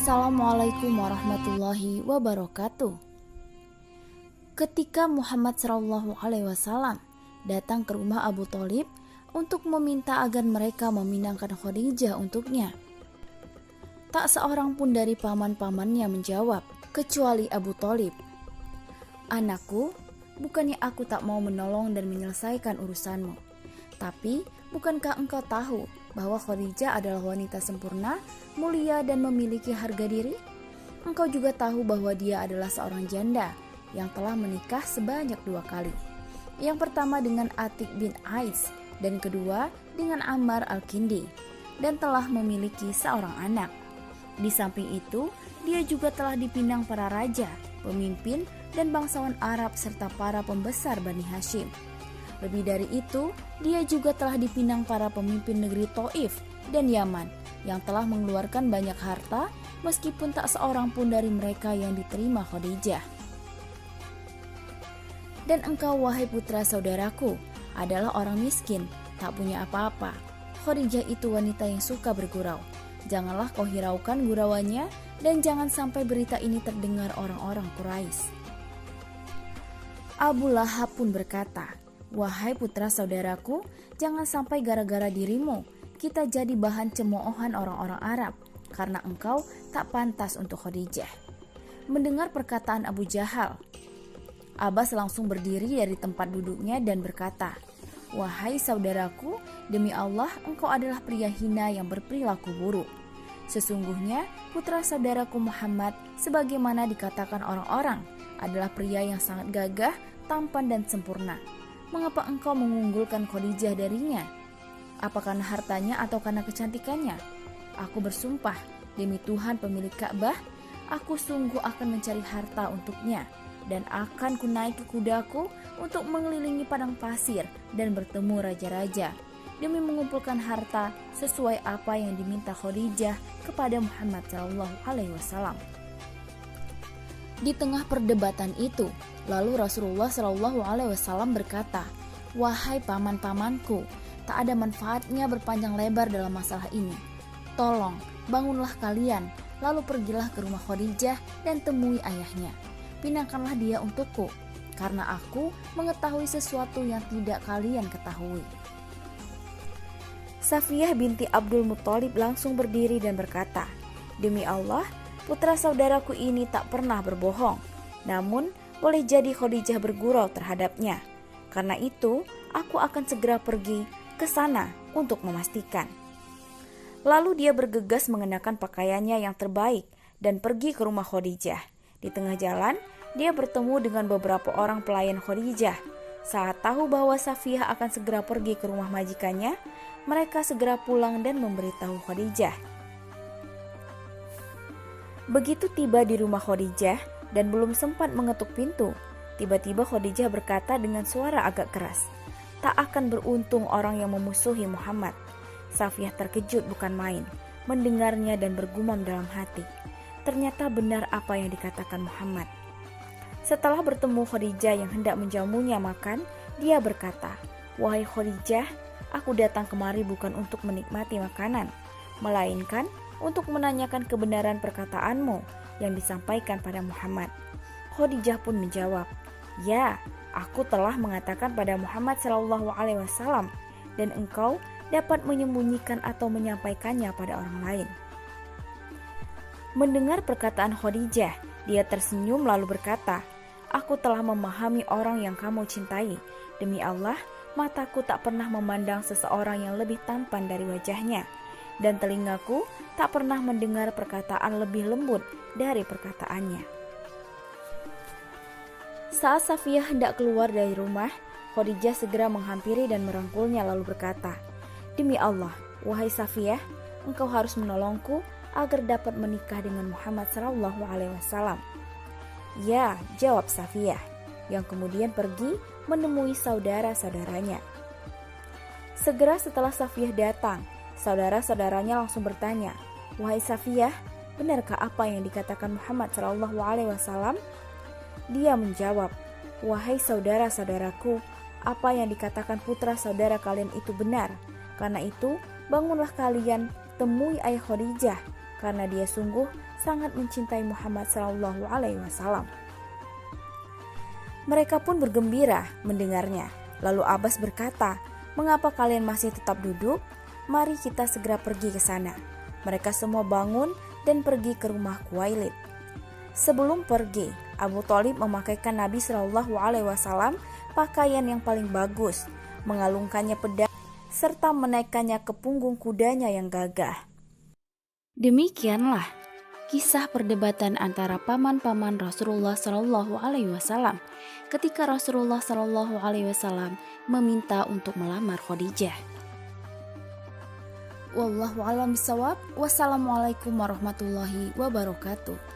Assalamualaikum warahmatullahi wabarakatuh. Ketika Muhammad SAW datang ke rumah Abu Thalib untuk meminta agar mereka meminangkan Khadijah untuknya, tak seorang pun dari paman-pamannya menjawab, kecuali Abu Thalib. "Anakku, bukannya aku tak mau menolong dan menyelesaikan urusanmu, tapi bukankah engkau tahu bahwa Khadijah adalah wanita sempurna, mulia dan memiliki harga diri? Engkau juga tahu bahwa dia adalah seorang janda yang telah menikah sebanyak 2 kali. Yang pertama dengan Atik bin Ais dan kedua dengan Ammar al-Kindi, dan telah memiliki seorang anak. Di samping itu, dia juga telah dipinang para raja, pemimpin dan bangsawan Arab serta para pembesar Bani Hashim. Lebih dari itu, dia juga telah dipinang para pemimpin negeri Thaif dan Yaman yang telah mengeluarkan banyak harta, meskipun tak seorang pun dari mereka yang diterima Khadijah. Dan engkau, wahai putra saudaraku, adalah orang miskin, tak punya apa-apa. Khadijah itu wanita yang suka bergurau. Janganlah kau hiraukan gurauannya, dan jangan sampai berita ini terdengar orang-orang Quraisy." Abu Lahab pun berkata, "Wahai putra saudaraku, jangan sampai gara-gara dirimu kita jadi bahan cemoohan orang-orang Arab, karena engkau tak pantas untuk Khadijah." Mendengar perkataan Abu Jahal, Abbas langsung berdiri dari tempat duduknya dan berkata, "Wahai saudaraku, demi Allah engkau adalah pria hina yang berperilaku buruk. Sesungguhnya putra saudaraku Muhammad, sebagaimana dikatakan orang-orang, adalah pria yang sangat gagah, tampan dan sempurna. Mengapa engkau mengunggulkan Khadijah darinya? Apa karena hartanya atau karena kecantikannya? Aku bersumpah, demi Tuhan pemilik Ka'bah, aku sungguh akan mencari harta untuknya, dan akan kunaiki kudaku untuk mengelilingi padang pasir dan bertemu raja-raja, demi mengumpulkan harta sesuai apa yang diminta Khadijah kepada Muhammad SAW." Di tengah perdebatan itu, lalu Rasulullah SAW berkata, "Wahai paman-pamanku, tak ada manfaatnya berpanjang lebar dalam masalah ini. Tolong, bangunlah kalian, lalu pergilah ke rumah Khadijah dan temui ayahnya. Pinangkanlah dia untukku, karena aku mengetahui sesuatu yang tidak kalian ketahui." Safiyah binti Abdul Muthalib langsung berdiri dan berkata, "Demi Allah, putra saudaraku ini tak pernah berbohong. Namun, boleh jadi Khadijah bergurau terhadapnya. Karena itu, aku akan segera pergi ke sana untuk memastikan." Lalu dia bergegas mengenakan pakaiannya yang terbaik dan pergi ke rumah Khadijah. Di tengah jalan, dia bertemu dengan beberapa orang pelayan Khadijah. Saat tahu bahwa Safiyah akan segera pergi ke rumah majikannya, mereka segera pulang dan memberitahu Khadijah. Begitu tiba di rumah Khadijah dan belum sempat mengetuk pintu, tiba-tiba Khadijah berkata dengan suara agak keras, "Tak akan beruntung orang yang memusuhi Muhammad." Safiyah terkejut bukan main mendengarnya dan bergumam dalam hati, ternyata benar apa yang dikatakan Muhammad. Setelah bertemu Khadijah yang hendak menjamunya makan, dia berkata, "Wahai Khadijah, aku datang kemari bukan untuk menikmati makanan, melainkan untuk menanyakan kebenaran perkataanmu yang disampaikan pada Muhammad." Khadijah pun menjawab, "Ya, aku telah mengatakan pada Muhammad SAW, dan engkau dapat menyembunyikan atau menyampaikannya pada orang lain." Mendengar perkataan Khadijah, dia tersenyum lalu berkata, "Aku telah memahami orang yang kamu cintai. Demi Allah, mataku tak pernah memandang seseorang yang lebih tampan dari wajahnya, dan telingaku tak pernah mendengar perkataan lebih lembut dari perkataannya." Saat Safiyah hendak keluar dari rumah, Khadijah segera menghampiri dan merangkulnya lalu berkata, "Demi Allah, wahai Safiyah, engkau harus menolongku agar dapat menikah dengan Muhammad SAW." "Ya," jawab Safiyah, yang kemudian pergi menemui saudara-saudaranya. Segera setelah Safiyah datang, saudara-saudaranya langsung bertanya, "Wahai Safiyah, benarkah apa yang dikatakan Muhammad SAW?" Dia menjawab, "Wahai saudara-saudaraku, apa yang dikatakan putra saudara kalian itu benar. Karena itu, bangunlah kalian, temui ayah Khadijah, karena dia sungguh sangat mencintai Muhammad SAW. Mereka pun bergembira mendengarnya. Lalu Abbas berkata, "Mengapa kalian masih tetap duduk? Mari kita segera pergi ke sana." Mereka semua bangun dan pergi ke rumah Khuwailid. Sebelum pergi, Abu Thalib memakaikan Nabi SAW pakaian yang paling bagus, mengalungkannya pedang, serta menaikkannya ke punggung kudanya yang gagah. Demikianlah kisah perdebatan antara paman-paman Rasulullah SAW ketika Rasulullah SAW meminta untuk melamar Khadijah. Wallahu a'lam bishawab. Wassalamualaikum warahmatullahi wabarakatuh.